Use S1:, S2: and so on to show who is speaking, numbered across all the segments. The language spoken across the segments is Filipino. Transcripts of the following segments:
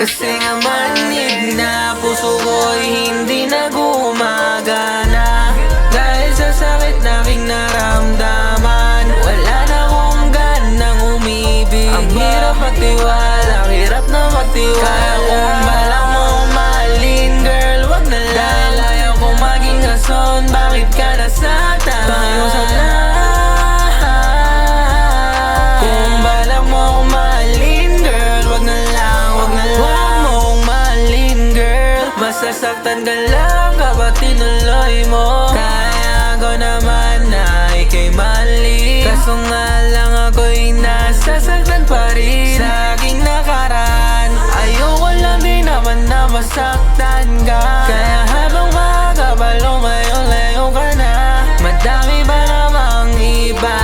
S1: Kasi nga manig na puso ko'y hindi na gumagana. Dahil sa sakit na aking naramdaman, wala na akong ganang umibig. Ang hirap magtiwala, hirap na magtiwala. Kaya kung balak mo mahalin, girl, wag na lang. Dahil ayaw kong maging rason, bakit ka nasaktan? Tayo sa lahat. Kung balak mo mahalin, girl, wag na lang, wag na lang. Wag mong mahalin, girl, masasaktan ka lang kapag tinuloy mo. Kaya ko naman na ika'y mali, kaso nga lang ako'y nasasaktan pa rin sa aking nakaraan. Ayoko lang din naman na masaktan ka. Kaya habang makakapal, lumayo-layo ka na. Madami ba namang iba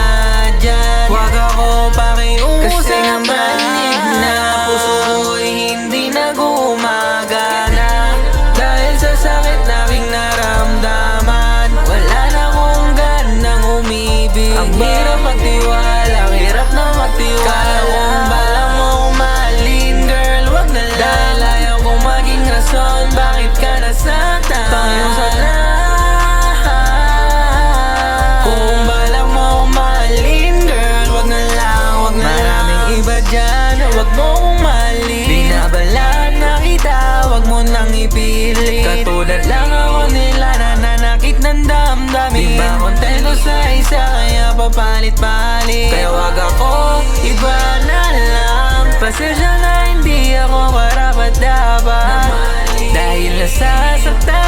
S1: dyan? Huwag ako pakiusap. Kasi nga manig na puso ko'y hindi na gumagana. Dahil sa sakit na aking naramdaman, wala na akong ganang umibig. Ang hirap magtiwala, ang hirap na magtiwala. Kaya kung balak mo mahalin, girl, wag na lang. Dahil ayaw kong maging rason, bakit ka nasaktan? Tayo sa lahat. Kung balak mo mahalin, girl, wag na lang, wag na lang. Maraming iba dyan, wag mo kong mahalin. Binabalaan na kita, wag mo nang ipilit. Katulad lang ako nila, nananakit ng damdamin. Di ba kontento sa isa, kaya papalit-palit. Kaya wag ako, iba na lang. Pasensya na hindi ako karapat-dapat. Dahil nasasaktan